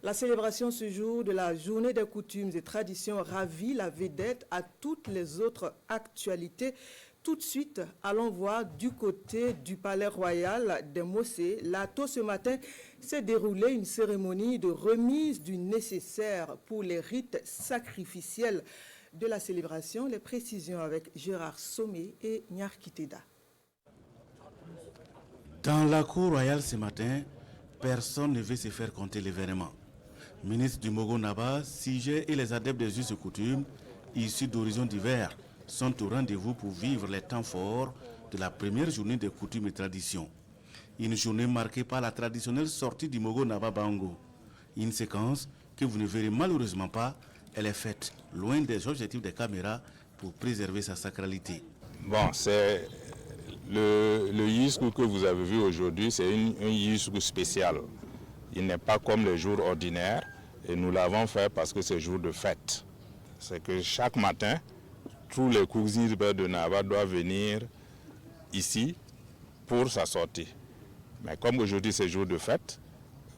La célébration ce jour de la Journée des coutumes et traditions ravit la vedette à toutes les autres actualités. Tout de suite, allons voir du côté du palais royal des Mossé. Là, tôt ce matin, s'est déroulée une cérémonie de remise du nécessaire pour les rites sacrificiels de la célébration. Les précisions avec Gérard Sommet et Nyarkiteda. Dans la cour royale ce matin, personne ne veut se faire compter l'événement. Ministre du Moogho Naaba, Sige et les adeptes des us et coutumes, issus d'horizons divers, sont au rendez-vous pour vivre les temps forts de la première journée des coutumes et traditions. Une journée marquée par la traditionnelle sortie du Moogho Naaba Baongho. Une séquence que vous ne verrez malheureusement pas, elle est faite loin des objectifs des caméras pour préserver sa sacralité. Bon, c'est le yisku que vous avez vu aujourd'hui, c'est un yisku spécial. Il n'est pas comme les jours ordinaires et nous l'avons fait parce que c'est jour de fête. C'est que chaque matin, tous les cousins de Naaba doivent venir ici pour sa sortie. Mais comme aujourd'hui c'est jour de fête,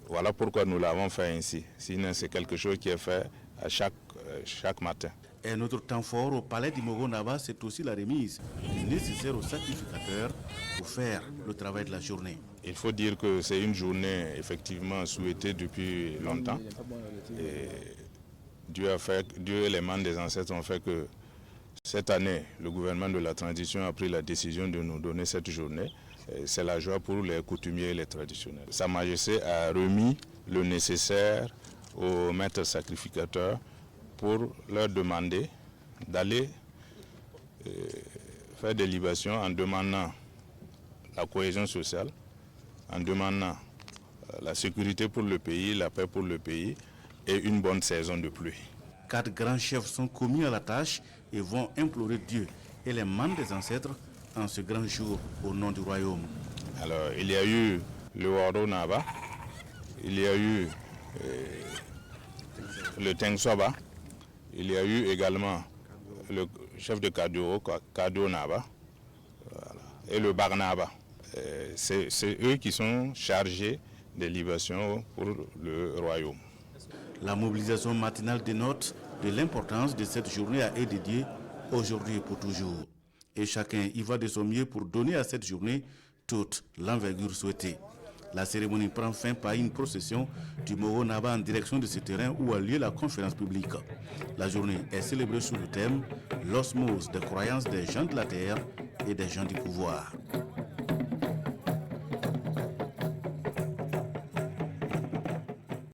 voilà pourquoi nous l'avons fait ainsi. Sinon c'est quelque chose qui est fait à chaque matin. Un autre temps fort au palais du Moogho Naaba, c'est aussi la remise nécessaire aux sacrificateurs pour faire le travail de la journée. Il faut dire que c'est une journée effectivement souhaitée depuis longtemps. Et Dieu et les membres des ancêtres ont fait que cette année, le gouvernement de la transition a pris la décision de nous donner cette journée. C'est la joie pour les coutumiers et les traditionnels. Sa Majesté a remis le nécessaire aux maîtres sacrificateurs pour leur demander d'aller faire des libations en demandant la cohésion sociale, en demandant la sécurité pour le pays, la paix pour le pays et une bonne saison de pluie. 4 grands chefs sont commis à la tâche et vont implorer Dieu et les membres des ancêtres en ce grand jour au nom du royaume. Alors, il y a eu le Moogho Naaba, il y a eu le Tengswaba, il y a eu également le chef de Kado Naaba et le Barnaba. C'est eux qui sont chargés des libations pour le royaume. La mobilisation matinale dénote de l'importance de cette journée à être dédiée aujourd'hui et pour toujours. Et chacun y va de son mieux pour donner à cette journée toute l'envergure souhaitée. La cérémonie prend fin par une procession du Moogho Naaba en direction de ce terrain où a lieu la conférence publique. La journée est célébrée sous le thème « L'osmose des croyances des gens de la terre et des gens du pouvoir ».